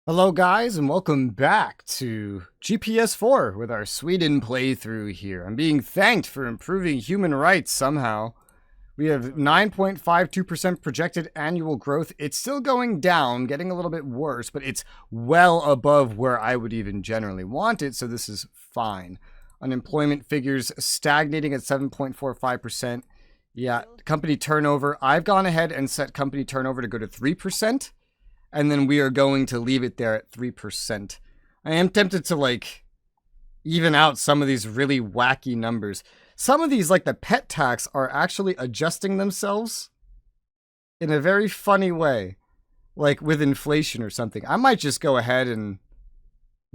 Hello guys and welcome back to GPS4 with our Sweden playthrough here. I'm being thanked for improving human rights somehow. We have 9.52% projected annual growth. It's still going down, getting a little bit worse, but it's well above where I would even generally want it, so this is fine. Unemployment figures stagnating at 7.45%. Yeah, company turnover. I've gone ahead and set company turnover to go to 3%. And then we are going to leave it there at 3%. I am tempted to even out some of these really wacky numbers. Some of these, like the pet tax, are actually adjusting themselves in a very funny way. Like with inflation or something. I might just go ahead and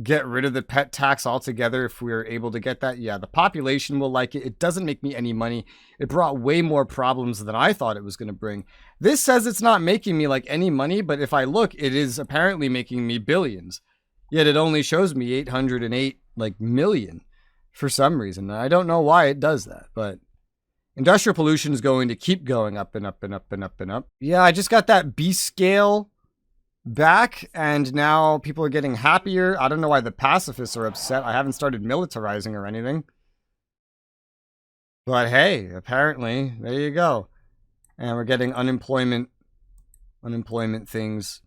get rid of the pet tax altogether if we're able to get that. Yeah, the population will like it. It doesn't make me any money. It brought way more problems than I thought it was going to bring. This says it's not making me any money, but if I look, it is apparently making me billions. Yet it only shows me 808 million for some reason. I don't know why it does that, but industrial pollution is going to keep going up and up and up and up and up. Yeah, I just got that B scale back, and now people are getting happier. I don't know why the pacifists are upset. I haven't started militarizing or anything. But hey, apparently, there you go. And we're getting unemployment things.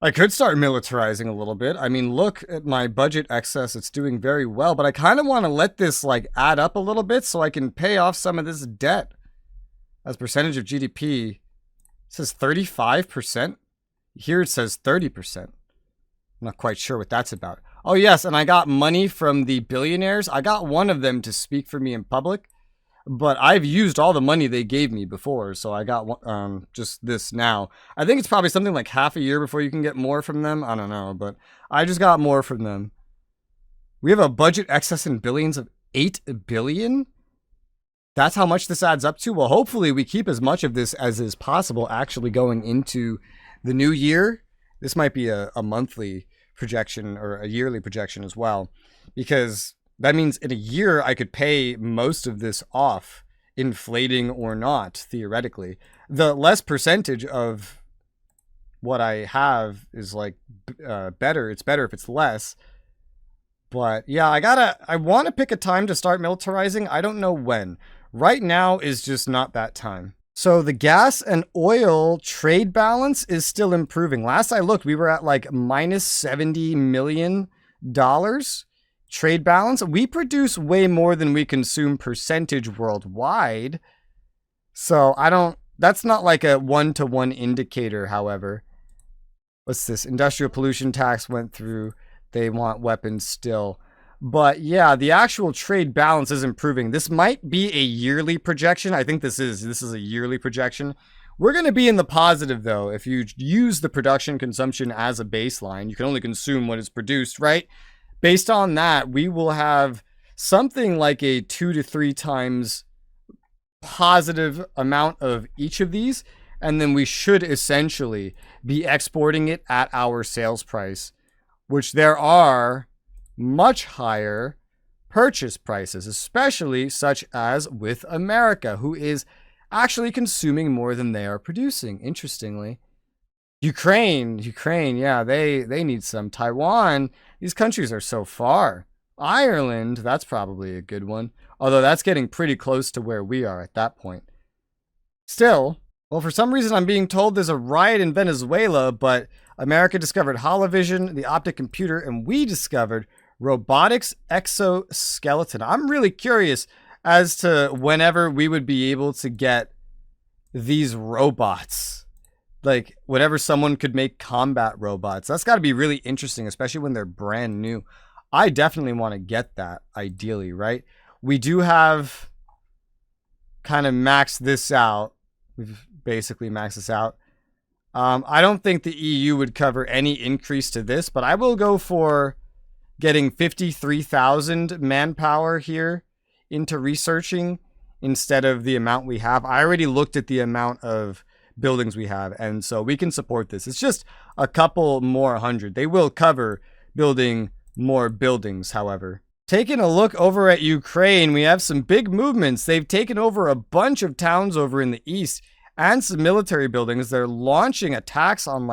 I could start militarizing a little bit. I mean, look at my budget excess. It's doing very well, but I kind of want to let this add up a little bit so I can pay off some of this debt. As percentage of GDP, it says 35%. Here it says 30%. I'm not quite sure what that's about. Oh yes, and I got money from the billionaires. I got one of them to speak for me in public, but I've used all the money they gave me before, so I got just this now. I think it's probably something like half a year before you can get more from them. I don't know, but I just got more from them. We have a budget excess in billions of 8 billion? That's how much this adds up to? Well, hopefully we keep as much of this as is possible actually going into the new year. This might be a monthly projection or a yearly projection as well, because that means in a year I could pay most of this off, inflating or not, theoretically. The less percentage of what I have is better. It's better if it's less. But yeah, I want to pick a time to start militarizing. I don't know when. Right now is just not that time. So the gas and oil trade balance is still improving. Last I looked, we were at minus $70 million trade balance. We produce way more than we consume percentage worldwide. So that's not a one-to-one indicator, however. What's this? Industrial pollution tax went through. They want weapons still. But yeah, the actual trade balance is improving. This might be a yearly projection. I think this is a yearly projection. We're going to be in the positive, though. If you use the production consumption as a baseline, you can only consume what is produced, right? Based on that, we will have something like a 2 to 3 times positive amount of each of these. And then we should essentially be exporting it at our sales price, which there are much higher purchase prices, especially such as with America, who is actually consuming more than they are producing, interestingly. Ukraine, yeah, they need some. Taiwan, these countries are so far. Ireland, that's probably a good one, although that's getting pretty close to where we are at that point. Still, well, for some reason I'm being told there's a riot in Venezuela, but America discovered holovision, the optic computer, and we discovered robotics exoskeleton. I'm really curious as to whenever we would be able to get these robots. Whenever someone could make combat robots. That's got to be really interesting, especially when they're brand new. I definitely want to get that, ideally, right? We do have kind of maxed this out. We've basically maxed this out. I don't think the EU would cover any increase to this, but I will go for getting 53,000 manpower here into researching instead of the amount we have. I already looked at the amount of buildings we have, and so we can support this. It's just a couple more hundred. They will cover building more buildings, however. Taking a look over at Ukraine, we have some big movements. They've taken over a bunch of towns over in the east and some military buildings. They're launching attacks on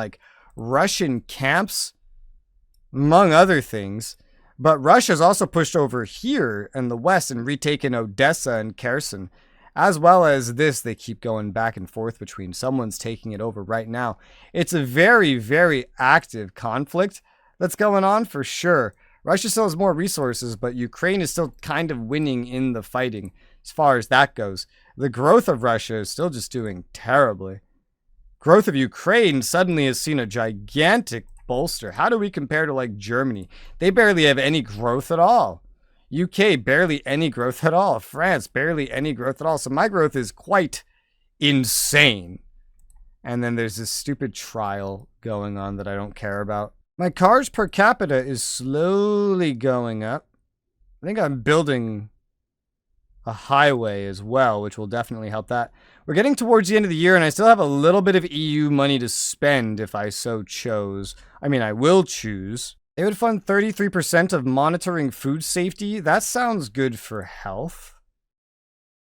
Russian camps, among other things. But Russia's also pushed over here in the west and retaken Odessa and Kherson. As well as this, they keep going back and forth between. Someone's taking it over right now. It's a very, very active conflict that's going on for sure. Russia still has more resources, but Ukraine is still kind of winning in the fighting as far as that goes. The growth of Russia is still just doing terribly. Growth of Ukraine suddenly has seen a gigantic bolster. How do we compare to like Germany? They barely have any growth at all. UK, barely any growth at all. France, barely any growth at all. So my growth is quite insane. And then there's this stupid trial going on that I don't care about. My cars per capita is slowly going up. I think I'm building a highway as well, which will definitely help that. We're getting towards the end of the year, and I still have a little bit of EU money to spend if I so chose. I mean, I will choose. They would fund 33% of monitoring food safety. That sounds good for health.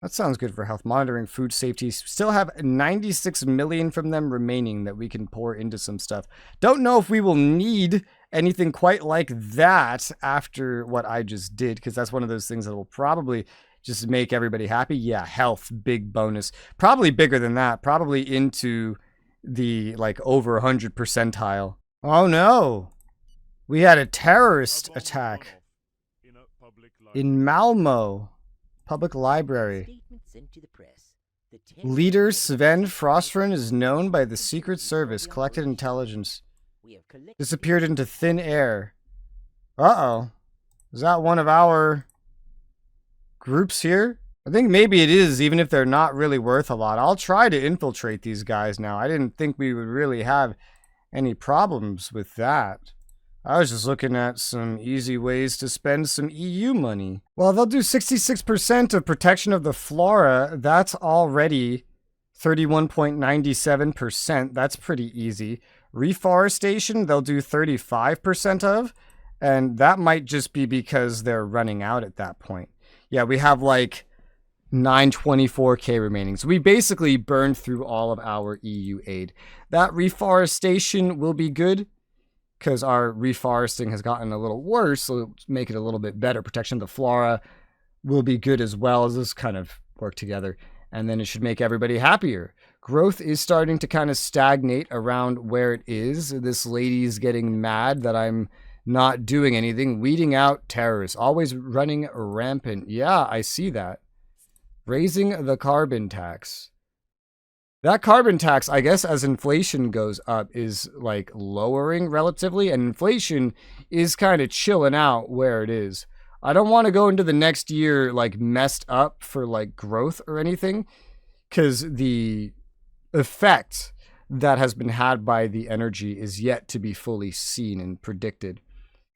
That sounds good for health. Monitoring food safety. Still have 96 million from them remaining that we can pour into some stuff. Don't know if we will need anything quite like that after what I just did, because that's one of those things that will probably just make everybody happy. Yeah, health, big bonus. Probably bigger than that. Probably into the like over 100 percentile. Oh no. We had a terrorist attack in Malmo Public Library. Leader Sven Frostfern is known by the Secret Service, collected intelligence. Disappeared into thin air. Uh-oh. Is that one of our groups here? I think maybe it is, even if they're not really worth a lot. I'll try to infiltrate these guys now. I didn't think we would really have any problems with that. I was just looking at some easy ways to spend some EU money. Well, they'll do 66% of protection of the flora. That's already 31.97%. That's pretty easy. Reforestation, they'll do 35% of. And that might just be because they're running out at that point. Yeah, we have like 924k remaining. So we basically burned through all of our EU aid. That reforestation will be good, because our reforesting has gotten a little worse, so it'll make it a little bit better. Protection of the flora will be good as well, as this kind of work together. And then it should make everybody happier. Growth is starting to kind of stagnate around where it is. This lady's getting mad that I'm not doing anything. Weeding out terrorists. Always running rampant. Yeah, I see that. Raising the carbon tax. That carbon tax, I guess, as inflation goes up, is like lowering relatively, and inflation is kind of chilling out where it is. I don't want to go into the next year like messed up for like growth or anything, because the effect that has been had by the energy is yet to be fully seen and predicted.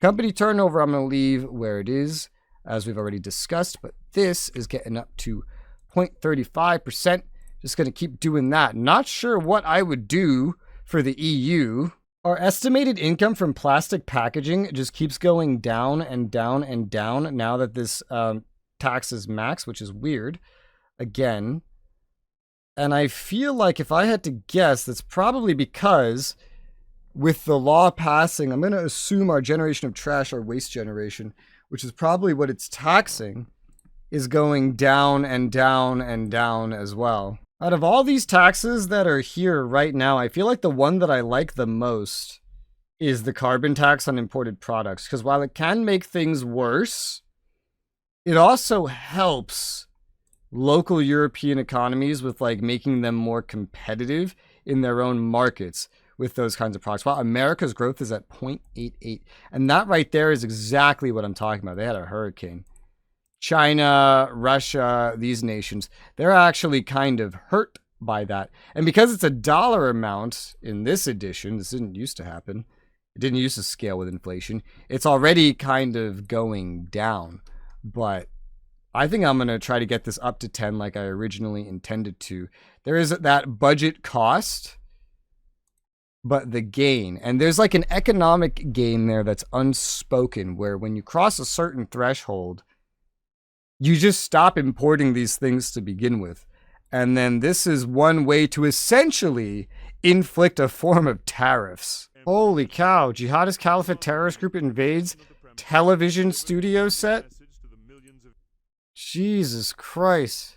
Company turnover, I'm going to leave where it is, as we've already discussed, but this is getting up to 0.35%. Just going to keep doing that. Not sure what I would do for the EU. Our estimated income from plastic packaging just keeps going down and down and down now that this tax is max, which is weird. Again. And I feel like if I had to guess, that's probably because with the law passing, I'm going to assume our generation of trash, our waste generation, which is probably what it's taxing, is going down and down and down as well. Out of all these taxes that are here right now, I feel like the one that I like the most is the carbon tax on imported products. Because while it can make things worse, it also helps local European economies with like making them more competitive in their own markets with those kinds of products. While America's growth is at 0.88. And that right there is exactly what I'm talking about. They had a hurricane. China, Russia, these nations, they're actually kind of hurt by that. And because it's a dollar amount in this edition, this didn't used to happen. It didn't used to scale with inflation. It's already kind of going down. But I think I'm going to try to get this up to 10 like I originally intended to. There is that budget cost, but the gain. And there's like an economic gain there that's unspoken, where when you cross a certain threshold, you just stop importing these things to begin with. And then this is one way to essentially inflict a form of tariffs. Holy cow, Jihadist Caliphate terrorist group invades television studio set? Jesus Christ.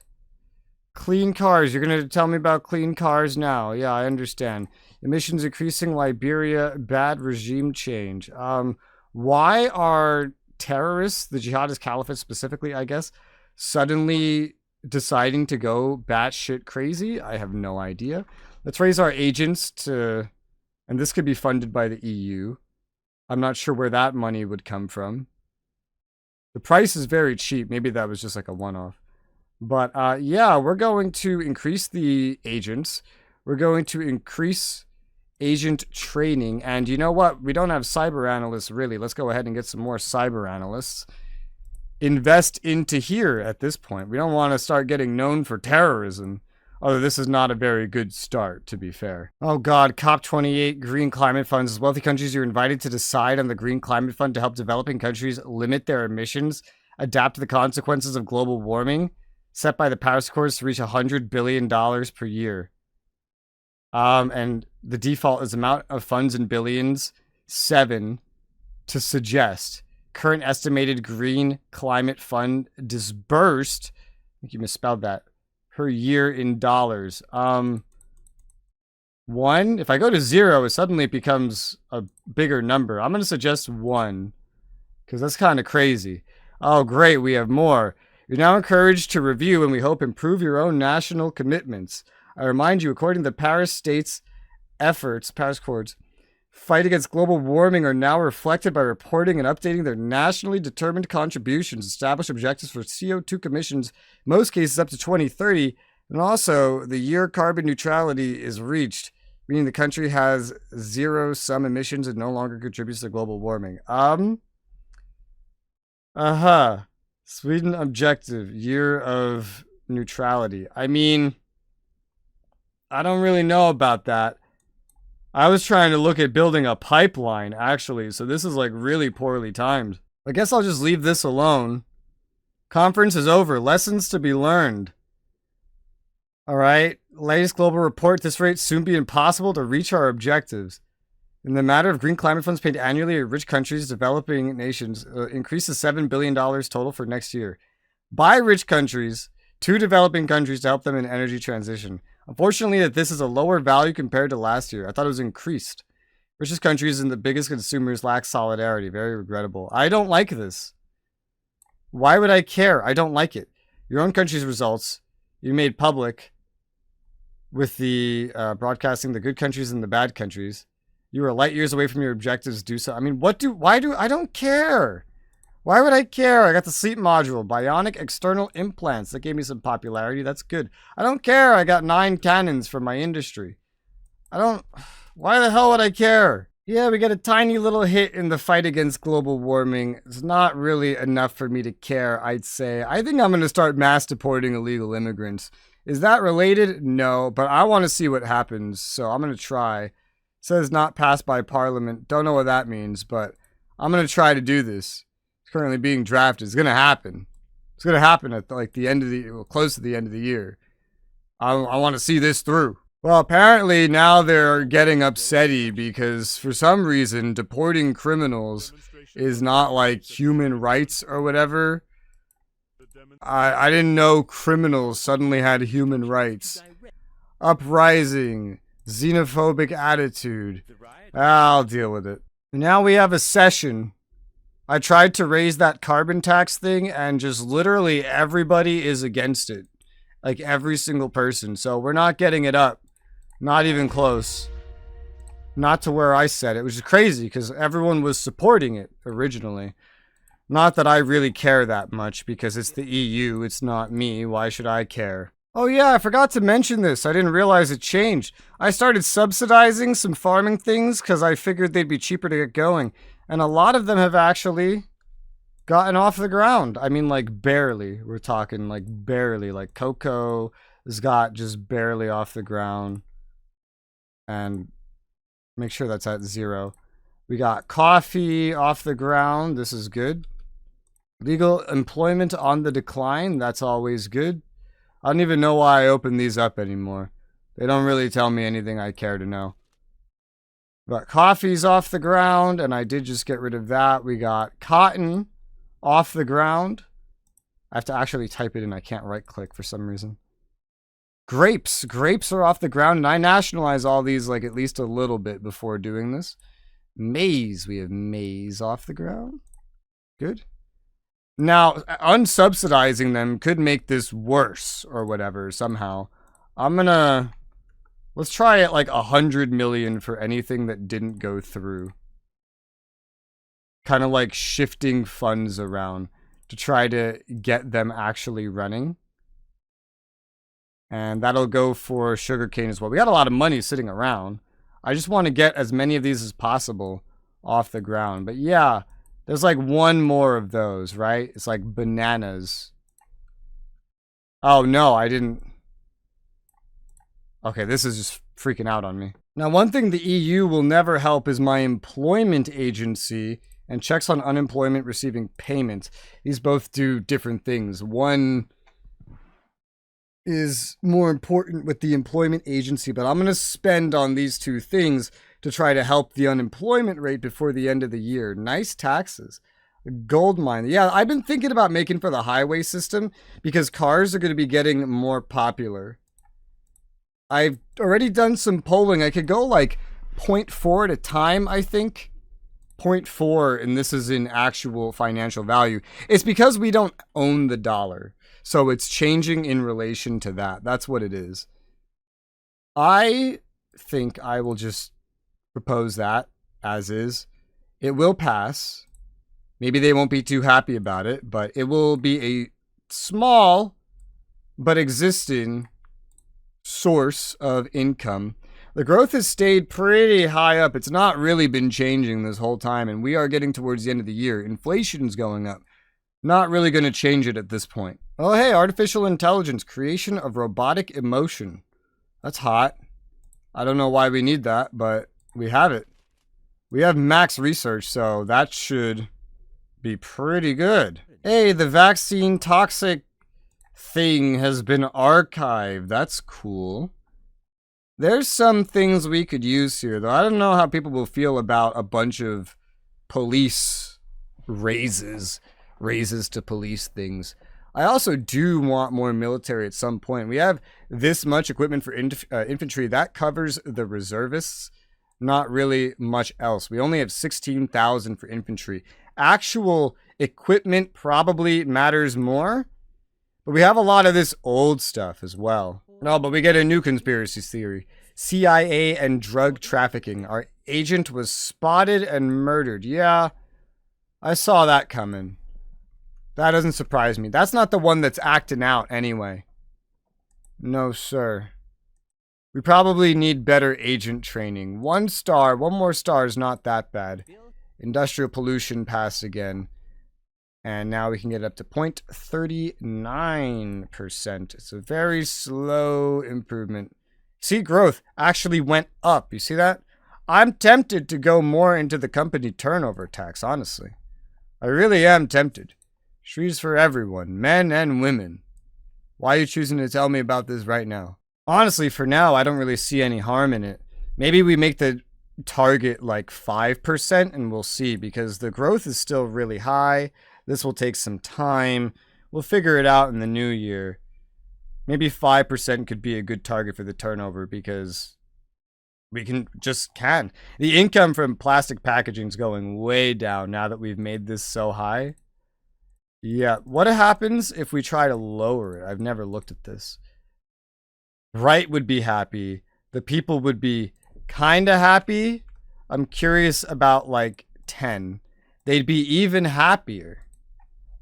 Clean cars. You're going to tell me about clean cars now. Yeah, I understand. Emissions increasing, Liberia, bad regime change. Why are terrorists, the Jihadist Caliphate specifically, I guess, suddenly deciding to go batshit crazy? I have no idea. Let's raise our agents to... And this could be funded by the EU. I'm not sure where that money would come from. The price is very cheap. Maybe that was just like a one-off. But yeah, we're going to increase the agents. We're going to increase agent training. And you know what? We don't have cyber analysts, really. Let's go ahead and get some more cyber analysts. Invest into here at this point. We don't want to start getting known for terrorism. Although this is not a very good start, to be fair. Oh god, COP28, Green Climate Funds. As wealthy countries, you're invited to decide on the Green Climate Fund to help developing countries limit their emissions, adapt to the consequences of global warming, set by the Paris Accords to reach $100 billion per year. And the default is amount of funds in billions, 7, to suggest. Current estimated Green Climate Fund disbursed, I think you misspelled that, per year in dollars. 1. If I go to 0, suddenly it becomes a bigger number. I'm going to suggest 1, because that's kind of crazy. Oh, great, we have more. You're now encouraged to review and we hope improve your own national commitments. I remind you, according to the Paris States efforts, Paris Accords, fight against global warming are now reflected by reporting and updating their nationally determined contributions, established objectives for CO2 emissions, in most cases up to 2030, and also the year carbon neutrality is reached, meaning the country has zero sum emissions and no longer contributes to global warming. Sweden objective, year of neutrality. I mean, I don't really know about that. I was trying to look at building a pipeline, actually, so this is like really poorly timed. I guess I'll just leave this alone. Conference is over. Lessons to be learned. Alright, latest global report. This rate soon be impossible to reach our objectives. In the matter of green climate funds paid annually to rich countries, developing nations, increases $7 billion total for next year. By rich countries to developing countries to help them in energy transition. Unfortunately, that this is a lower value compared to last year. I thought it was increased. Richest countries and the biggest consumers lack solidarity. Very regrettable. I don't like this. Why would I care? I don't like it. Your own country's results, you made public with the broadcasting the good countries and the bad countries. You were light years away from your objectives. Do so. I mean, I don't care. Why would I care? I got the sleep module, bionic external implants. That gave me some popularity. That's good. I don't care. I got 9 cannons for my industry. Why the hell would I care? Yeah, we got a tiny little hit in the fight against global warming. It's not really enough for me to care, I'd say. I think I'm going to start mass deporting illegal immigrants. Is that related? No, but I want to see what happens, so I'm going to try. It says not passed by Parliament. Don't know what that means, but I'm going to try to do this. Currently being drafted. It's gonna happen. It's gonna happen at like the end of the close to the end of the year. I want to see this through. Well, apparently now they're getting upsetty because for some reason deporting criminals is not like human rights or whatever. I didn't know criminals suddenly had human rights. Uprising, xenophobic attitude. I'll deal with it. Now we have a session. I tried to raise that carbon tax thing and just literally everybody is against it. Like every single person. So we're not getting it up. Not even close. Not to where I said it, which is crazy because everyone was supporting it originally. Not that I really care that much because it's the EU, it's not me. Why should I care? Oh yeah, I forgot to mention this. I didn't realize it changed. I started subsidizing some farming things because I figured they'd be cheaper to get going. And a lot of them have actually gotten off the ground. I mean, like, barely. We're talking, like, barely. Like, cocoa has got just barely off the ground. And make sure that's at 0. We got coffee off the ground. This is good. Legal employment on the decline. That's always good. I don't even know why I opened these up anymore. They don't really tell me anything I care to know. But coffee's off the ground, and I did just get rid of that. We got cotton off the ground. I have to actually type it in. I can't right-click for some reason. Grapes. Grapes are off the ground, and I nationalize all these like at least a little bit before doing this. Maize. We have maize off the ground. Good. Now, unsubsidizing them could make this worse or whatever somehow. I'm gonna... Let's try it like 100 million for anything that didn't go through. Kind of like shifting funds around to try to get them actually running. And that'll go for sugarcane as well. We got a lot of money sitting around. I just want to get as many of these as possible off the ground. But yeah, there's like one more of those, right? It's like bananas. Oh no, I didn't. Okay, this is just freaking out on me. Now, one thing the EU will never help is my employment agency and checks on unemployment receiving payments. These both do different things. One is more important with the employment agency, but I'm going to spend on these two things to try to help the unemployment rate before the end of the year. Nice taxes. Gold mine. Yeah, I've been thinking about making for the highway system because cars are going to be getting more popular. I've already done some polling. I could go like 0.4 at a time, I think. 0.4, and this is in actual financial value. It's because we don't own the dollar. So it's changing in relation to that. That's what it is. I think I will just propose that as is. It will pass. Maybe they won't be too happy about it, but it will be a small but existing source of income. The growth has stayed pretty high up. It's not really been changing this whole time, and we are getting towards the end of the year. Inflation's going up. Not really going to change it at this point. Oh, hey, artificial intelligence, creation of robotic emotion. That's hot. I don't know why we need that, but we have it. We have max research, so that should be pretty good. Hey, the vaccine toxic thing has been archived. That's cool. There's some things we could use here, though. I don't know how people will feel about a bunch of police raises to police things. I also do want more military at some point. We have this much equipment for infantry. That covers the reservists. Not really much else. We only have 16,000 for infantry. Actual equipment probably matters more. But we have a lot of this old stuff as well. No, but we get a new conspiracy theory. CIA and drug trafficking. Our agent was spotted and murdered. Yeah, I saw that coming. That doesn't surprise me. That's not the one that's acting out anyway. No, sir. We probably need better agent training. 1 star, 1 more star is not that bad. Industrial pollution passed again. And now we can get up to 0.39%. It's a very slow improvement. See, growth actually went up. You see that? I'm tempted to go more into the company turnover tax, honestly. I really am tempted. Trees for everyone, men and women. Why are you choosing to tell me about this right now? Honestly, for now, I don't really see any harm in it. Maybe we make the target like 5% and we'll see, because the growth is still really high. This will take some time. We'll figure it out in the new year. Maybe 5% could be a good target for the turnover because we can. The income from plastic packaging is going way down now that we've made this so high. Yeah, what happens if we try to lower it? I've never looked at this. Right would be happy. The people would be kind of happy. I'm curious about like 10. They'd be even happier.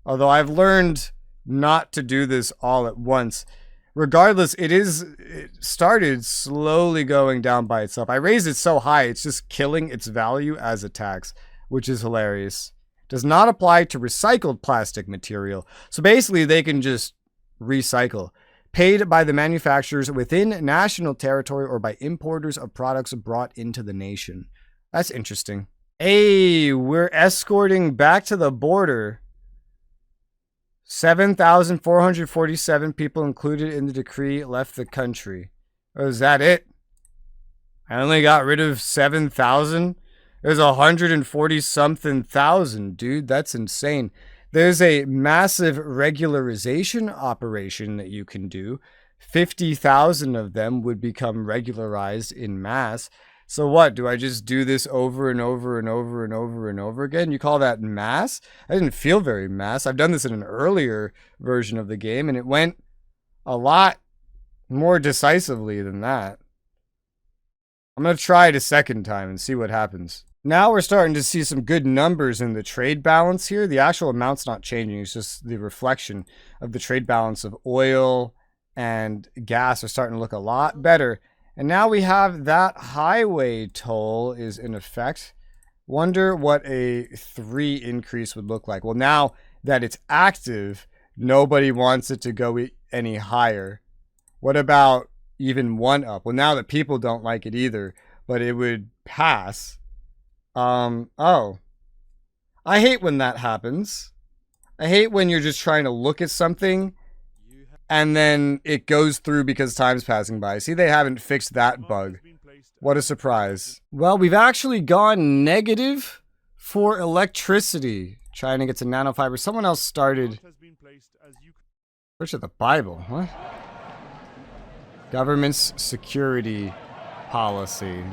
Although I've learned not to do this all at once. Regardless, it started slowly going down by itself. I raised it so high, it's just killing its value as a tax, which is hilarious. Does not apply to recycled plastic material. So basically, they can just recycle. Paid by the manufacturers within national territory or by importers of products brought into the nation. That's interesting. Hey, we're escorting back to the border. 7,447 people included in the decree left the country. Or is that it? I only got rid of 7,000? There's 140 something thousand, dude. That's insane. There's a massive regularization operation that you can do. 50,000 of them would become regularized in mass. So what? Do I just do this over and over and over and over and over again? You call that mass? I didn't feel very mass. I've done this in an earlier version of the game, and it went a lot more decisively than that. I'm going to try it a second time and see what happens. Now we're starting to see some good numbers in the trade balance here. The actual amount's not changing. It's just the reflection of the trade balance of oil and gas are starting to look a lot better. And now we have that highway toll is in effect. Wonder what a 3 increase would look like. Well, now that it's active, nobody wants it to go any higher. What about even 1 up? Well, now that people don't like it either, but it would pass. Oh. I hate when that happens. I hate when you're just trying to look at something and then it goes through because time's passing by. See, they haven't fixed that bug. What a surprise. Well, we've actually gone negative for electricity. China gets a nanofiber. Someone else started. Search of the Bible. What? Government's security policy.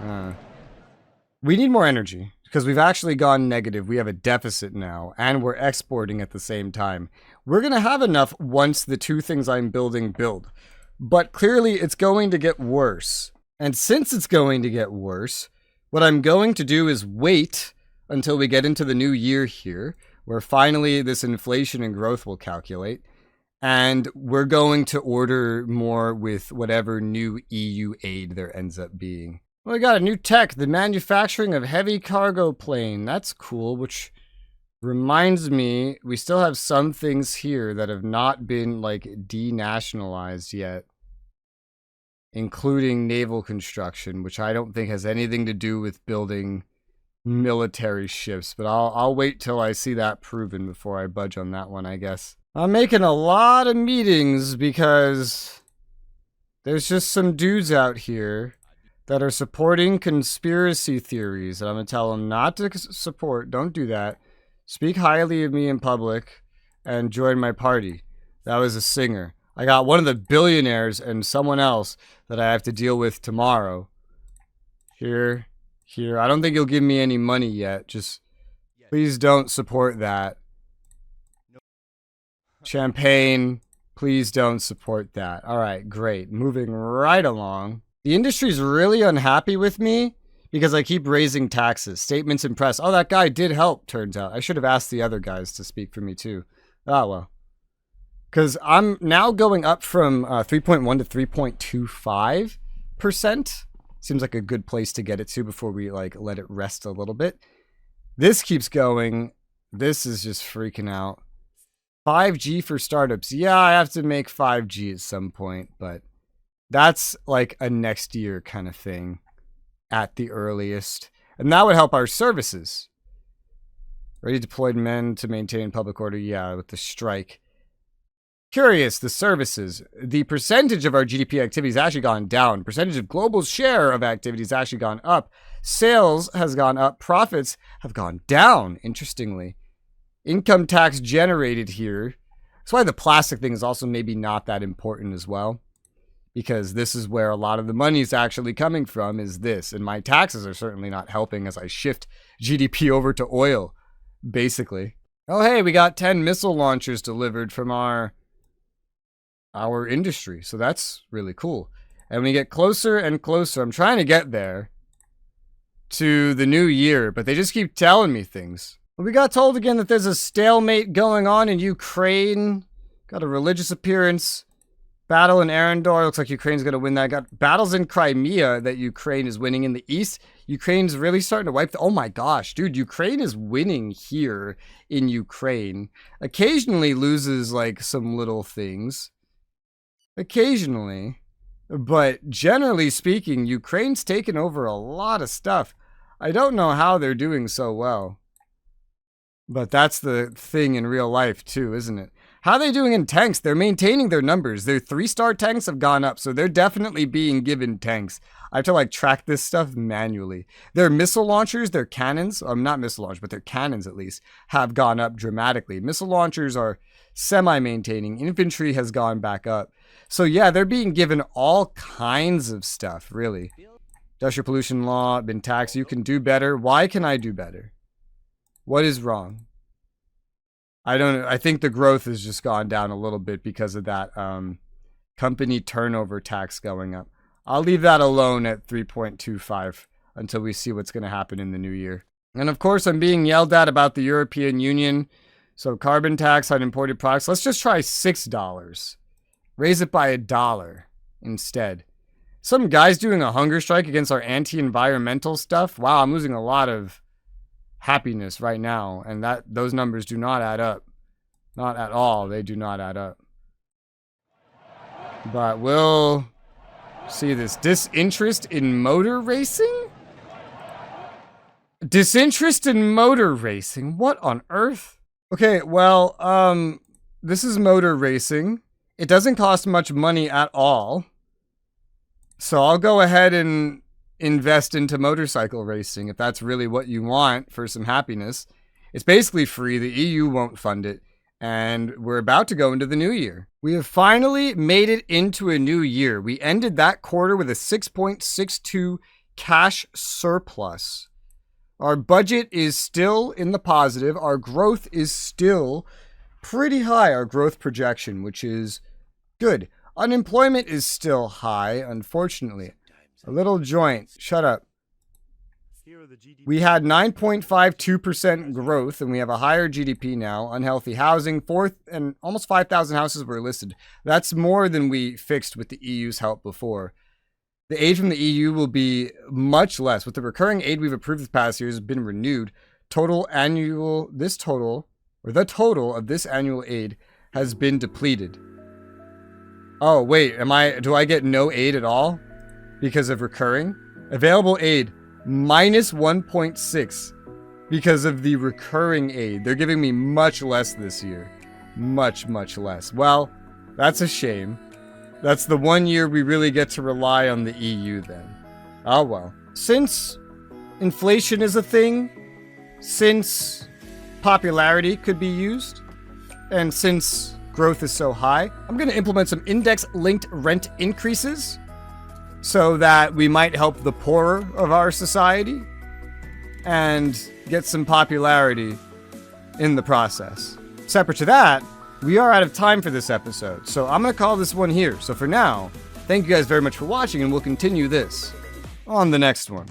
We need more energy because we've actually gone negative. We have a deficit now and we're exporting at the same time. We're going to have enough once the 2 things I'm building build. But clearly it's going to get worse. And since it's going to get worse, what I'm going to do is wait until we get into the new year here, where finally this inflation and growth will calculate. And we're going to order more with whatever new EU aid there ends up being. Well, we got a new tech, the manufacturing of heavy cargo plane. That's cool, which reminds me, we still have some things here that have not been, like, denationalized yet. Including naval construction, which I don't think has anything to do with building military ships. But I'll wait till I see that proven before I budge on that one, I guess. I'm making a lot of meetings because there's just some dudes out here that are supporting conspiracy theories. And I'm going to tell them not to support. Don't do that. Speak highly of me in public and join my party. That was a singer. I got one of the billionaires and someone else that I have to deal with tomorrow. Here. I don't think you'll give me any money yet. Just please don't support that. Champagne, please don't support that. All right, great. Moving right along. The industry's really unhappy with me because I keep raising taxes. Statements in press. Oh, that guy did help, turns out. I should have asked the other guys to speak for me too. Oh, well. Because I'm now going up from 3.1 to 3.25%. Seems like a good place to get it to before we let it rest a little bit. This keeps going. This is just freaking out. 5G for startups. Yeah, I have to make 5G at some point, but that's like a next year kind of thing at the earliest. And that would help our services. Ready deployed men to maintain public order. Yeah, with the strike. Curious, the services. The percentage of our GDP activity has actually gone down. Percentage of global share of activity has actually gone up. Sales has gone up. Profits have gone down, interestingly. Income tax generated here. That's why the plastic thing is also maybe not that important as well. Because this is where a lot of the money is actually coming from, is this. And my taxes are certainly not helping as I shift GDP over to oil, basically. Oh, hey, we got 10 missile launchers delivered from our industry. So that's really cool. And we get closer and closer. I'm trying to get there to the new year, but they just keep telling me things. We got told again that there's a stalemate going on in Ukraine. Got a religious appearance. Battle in Arendor. Looks like Ukraine's going to win that. Got battles in Crimea that Ukraine is winning in the east. Ukraine's really starting to wipe the... Oh my gosh, dude. Ukraine is winning here in Ukraine. Occasionally loses like some little things. Occasionally. But generally speaking, Ukraine's taken over a lot of stuff. I don't know how they're doing so well. But that's the thing in real life too, isn't it? How are they doing in tanks? They're maintaining their numbers. Their 3-star tanks have gone up, so they're definitely being given tanks. I have to like track this stuff manually. Their missile launchers, their cannons, not missile launchers, but their cannons at least, have gone up dramatically. Missile launchers are semi-maintaining. Infantry has gone back up. So yeah, they're being given all kinds of stuff, really. Industrial pollution law, been taxed. You can do better. Why can I do better? What is wrong? I think the growth has just gone down a little bit because of that company turnover tax going up. I'll leave that alone at 3.25 until we see what's going to happen in the new year. And of course, I'm being yelled at about the European Union. So carbon tax on imported products. Let's just try $6. Raise it by $1 instead. Some guy's doing a hunger strike against our anti-environmental stuff. Wow, I'm losing a lot of happiness right now, and those numbers do not add up. Not at all. They do not add up. But we'll see this. Disinterest in motor racing? Disinterest in motor racing? What on earth? Okay, well, this is motor racing. It doesn't cost much money at all. So I'll go ahead and invest into motorcycle racing if that's really what you want for some happiness. It's basically free. The EU won't fund it. And we're about to go into the new year. We have finally made it into a new year. We ended that quarter with a 6.62 cash surplus. Our budget is still in the positive. Our growth is still pretty high, our growth projection, which is good. Unemployment is still high, unfortunately. A little joint. Shut up. We had 9.52% growth, and we have a higher GDP now. Unhealthy housing. Almost 5,000 houses were listed. That's more than we fixed with the EU's help before. The aid from the EU will be much less. With the recurring aid we've approved this past year has been renewed. The total of this annual aid has been depleted. Oh, wait, do I get no aid at all because of recurring? Available aid, minus 1.6 because of the recurring aid. They're giving me much less this year. Much, much less. Well, that's a shame. That's the one year we really get to rely on the EU then. Oh well. Since inflation is a thing, since popularity could be used, and since growth is so high, I'm going to implement some index-linked rent increases so that we might help the poorer of our society and get some popularity in the process. Separate to that, we are out of time for this episode, so I'm going to call this one here. So for now, thank you guys very much for watching, and we'll continue this on the next one.